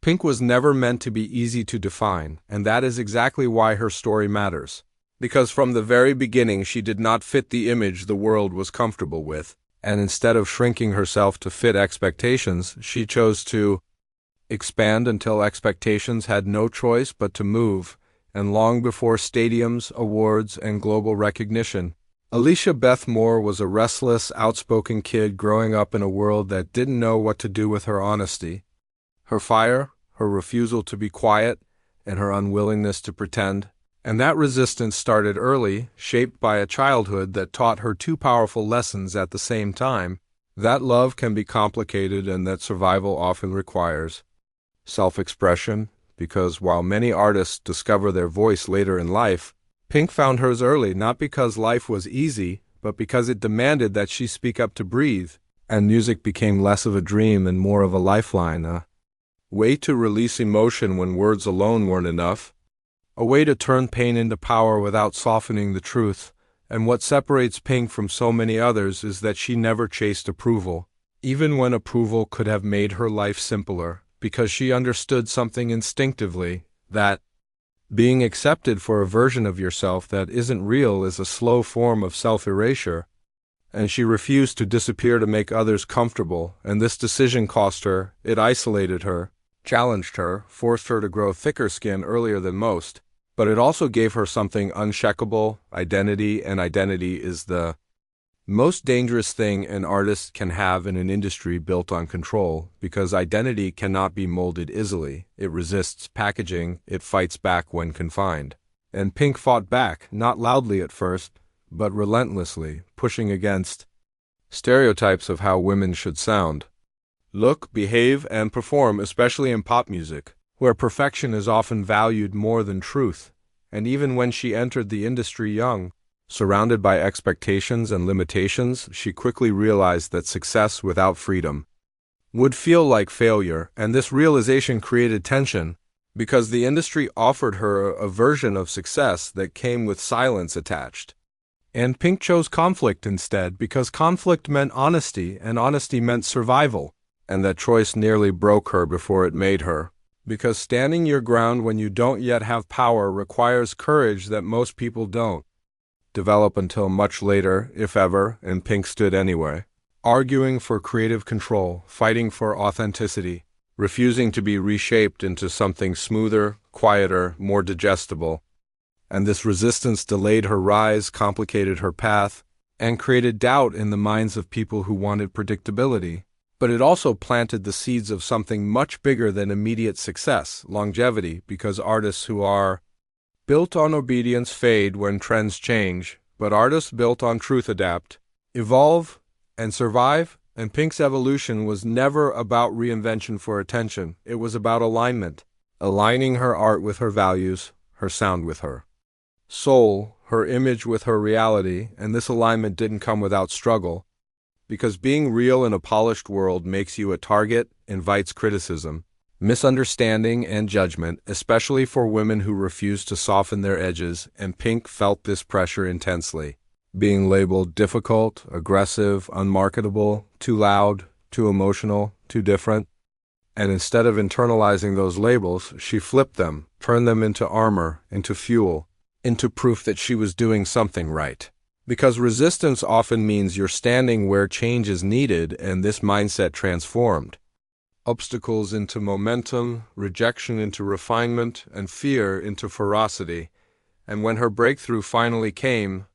Pink was never meant to be easy to define, and that is exactly why her story matters. Because from the very beginning she did not fit the image the world was comfortable with, and instead of shrinking herself to fit expectations, she chose to expand until expectations had no choice but to move, and long before stadiums, awards, and global recognition. Alicia Beth Moore was a restless, outspoken kid growing up in a world that didn't know what to do with her honesty. Her fire, her refusal to be quiet, and her unwillingness to pretend. And that resistance started early, shaped by a childhood that taught her two powerful lessons at the same time: that love can be complicated and that survival often requires self-expression, because while many artists discover their voice later in life, Pink found hers early, not because life was easy, but because it demanded that she speak up to breathe, and music became less of a dream and more of a lifeline, a way to release emotion when words alone weren't enough, a way to turn pain into power without softening the truth. And what separates Pink from so many others is that she never chased approval, even when approval could have made her life simpler, because she understood something instinctively, that being accepted for a version of yourself that isn't real is a slow form of self-erasure. And she refused to disappear to make others comfortable, and this decision cost her. It isolated her, challenged her, forced her to grow thicker skin earlier than most. But it also gave her something unshakable: identity, and identity is the most dangerous thing an artist can have in an industry built on control, because identity cannot be molded easily. It resists packaging, it fights back when confined. And Pink fought back, not loudly at first, but relentlessly, pushing against stereotypes of how women should sound, look, behave, and perform, especially in pop music, where perfection is often valued more than truth. And even when she entered the industry young, surrounded by expectations and limitations, she quickly realized that success without freedom would feel like failure, and this realization created tension, because the industry offered her a version of success that came with silence attached. And Pink chose conflict instead, because conflict meant honesty, and honesty meant survival, and that choice nearly broke her before it made her. Because standing your ground when you don't yet have power requires courage that most people don't develop until much later, if ever, and Pink stood anyway, arguing for creative control, fighting for authenticity, refusing to be reshaped into something smoother, quieter, more digestible. And this resistance delayed her rise, complicated her path, and created doubt in the minds of people who wanted predictability. But it also planted the seeds of something much bigger than immediate success: longevity, because artists who are built on obedience fade when trends change, but artists built on truth adapt, evolve, and survive. And Pink's evolution was never about reinvention for attention. It was about alignment, aligning her art with her values, her sound with her soul, her image with her reality. And this alignment didn't come without struggle, because being real in a polished world makes you a target, invites criticism, misunderstanding, and judgment, especially for women who refuse to soften their edges, and Pink felt this pressure intensely. Being labeled difficult, aggressive, unmarketable, too loud, too emotional, too different. And instead of internalizing those labels, she flipped them, turned them into armor, into fuel, into proof that she was doing something right. Because resistance often means you're standing where change is needed, and this mindset transformed obstacles into momentum, rejection into refinement, and fear into ferocity. And when her breakthrough finally came,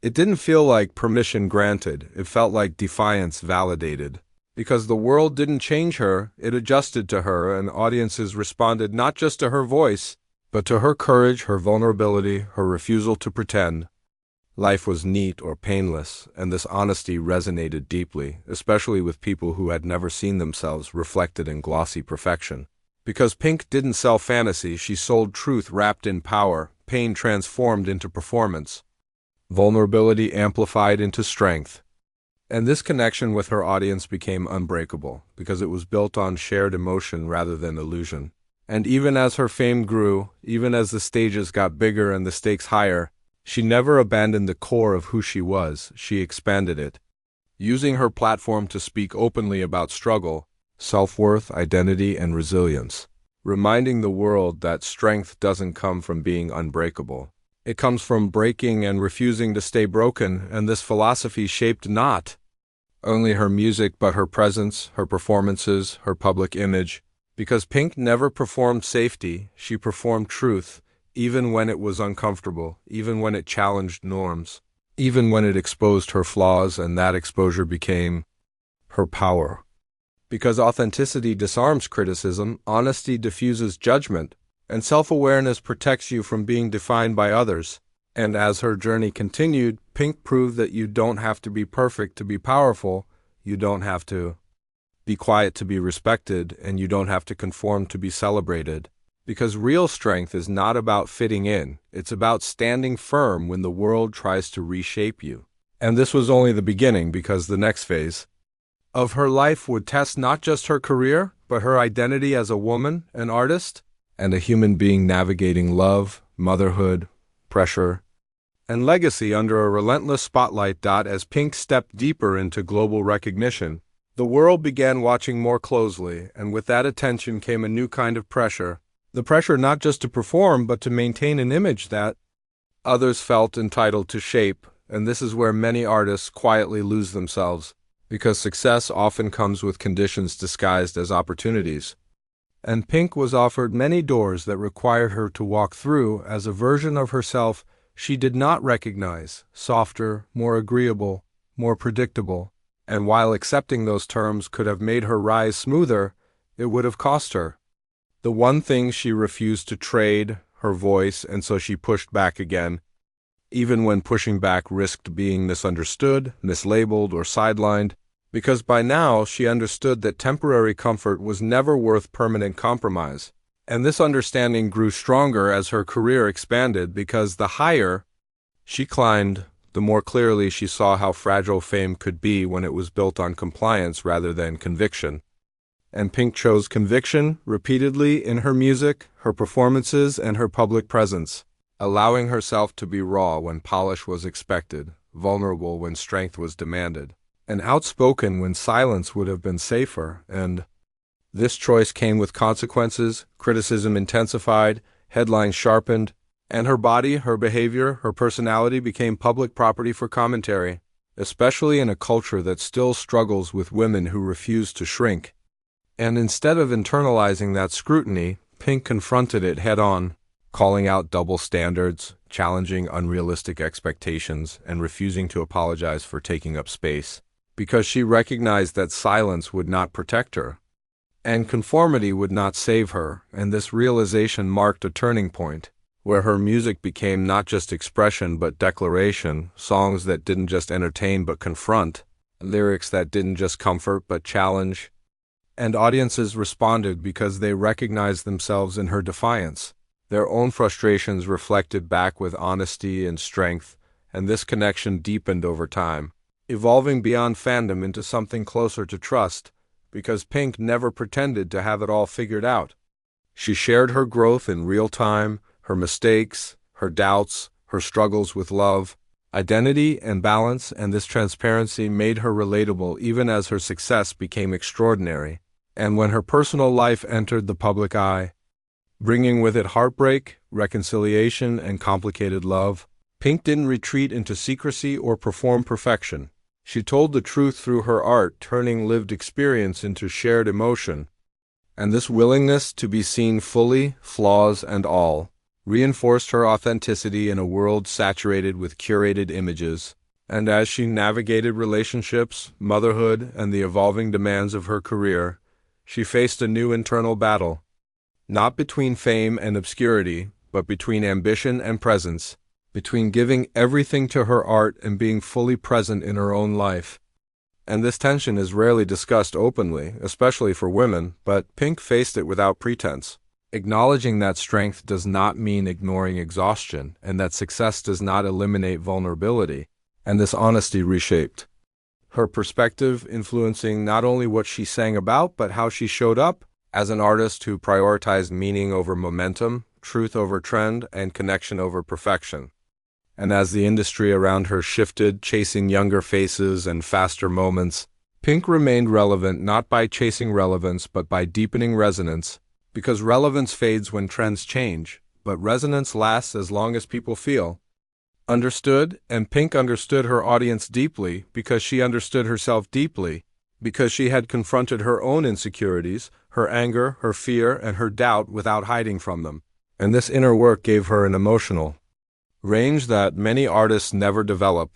it didn't feel like permission granted, it felt like defiance validated. Because the world didn't change her, it adjusted to her, and audiences responded not just to her voice, but to her courage, her vulnerability, her refusal to pretend life was neat or painless, and this honesty resonated deeply, especially with people who had never seen themselves reflected in glossy perfection. Because Pink didn't sell fantasy, she sold truth wrapped in power, pain transformed into performance, vulnerability amplified into strength. And this connection with her audience became unbreakable, because it was built on shared emotion rather than illusion. And even as her fame grew, even as the stages got bigger and the stakes higher, she never abandoned the core of who she was. She expanded it, using her platform to speak openly about struggle, self-worth, identity, and resilience. reminding the world that strength doesn't come from being unbreakable. It comes from breaking and refusing to stay broken, and this philosophy shaped not only her music but her presence, her performances, her public image. Because Pink never performed safety, she performed truth, even when it was uncomfortable, even when it challenged norms, even when it exposed her flaws, and that exposure became her power. Because authenticity disarms criticism, honesty diffuses judgment, and self-awareness protects you from being defined by others. And as her journey continued, Pink proved that you don't have to be perfect to be powerful, you don't have to be quiet to be respected, and you don't have to conform to be celebrated. Because real strength is not about fitting in, it's about standing firm when the world tries to reshape you. And this was only the beginning, because the next phase of her life would test not just her career, but her identity as a woman, an artist, and a human being navigating love, motherhood, pressure, and legacy under a relentless spotlight. As Pink stepped deeper into global recognition, the world began watching more closely, and with that attention came a new kind of pressure. The pressure not just to perform, but to maintain an image that others felt entitled to shape, and this is where many artists quietly lose themselves, because success often comes with conditions disguised as opportunities. And Pink was offered many doors that required her to walk through as a version of herself she did not recognize, softer, more agreeable, more predictable. And while accepting those terms could have made her rise smoother, it would have cost her the one thing she refused to trade, her voice, and so she pushed back again, even when pushing back risked being misunderstood, mislabeled, or sidelined, because by now she understood that temporary comfort was never worth permanent compromise. And this understanding grew stronger as her career expanded, because the higher she climbed, the more clearly she saw how fragile fame could be when it was built on compliance rather than conviction. And Pink chose conviction repeatedly in her music, her performances, and her public presence, allowing herself to be raw when polish was expected, vulnerable when strength was demanded, and outspoken when silence would have been safer. And this choice came with consequences. Criticism intensified, headlines sharpened, and her body, her behavior, her personality became public property for commentary, especially in a culture that still struggles with women who refuse to shrink. And instead of internalizing that scrutiny, Pink confronted it head-on, calling out double standards, challenging unrealistic expectations, and refusing to apologize for taking up space, because she recognized that silence would not protect her, and conformity would not save her. And this realization marked a turning point, where her music became not just expression but declaration, songs that didn't just entertain but confront, lyrics that didn't just comfort but challenge. And audiences responded because they recognized themselves in her defiance. Their own frustrations reflected back with honesty and strength, and this connection deepened over time, evolving beyond fandom into something closer to trust, because Pink never pretended to have it all figured out. She shared her growth in real time, her mistakes, her doubts, her struggles with love, identity, and balance, and this transparency made her relatable even as her success became extraordinary. And when her personal life entered the public eye, bringing with it heartbreak, reconciliation, and complicated love, Pink didn't retreat into secrecy or perform perfection. She told the truth through her art, turning lived experience into shared emotion. And this willingness to be seen fully, flaws and all, reinforced her authenticity in a world saturated with curated images. And as she navigated relationships, motherhood, and the evolving demands of her career, she faced a new internal battle, not between fame and obscurity, but between ambition and presence, between giving everything to her art and being fully present in her own life. And this tension is rarely discussed openly, especially for women, but Pink faced it without pretense, acknowledging that strength does not mean ignoring exhaustion, and that success does not eliminate vulnerability. And this honesty reshaped her perspective, influencing not only what she sang about, but how she showed up as an artist who prioritized meaning over momentum, truth over trend, and connection over perfection. And as the industry around her shifted, chasing younger faces and faster moments, Pink remained relevant not by chasing relevance but by deepening resonance, Because relevance fades when trends change, but resonance lasts as long as people feel understood, and Pink understood her audience deeply because she understood herself deeply, because she had confronted her own insecurities, her anger, her fear, and her doubt without hiding from them. And this inner work gave her an emotional range that many artists never develop,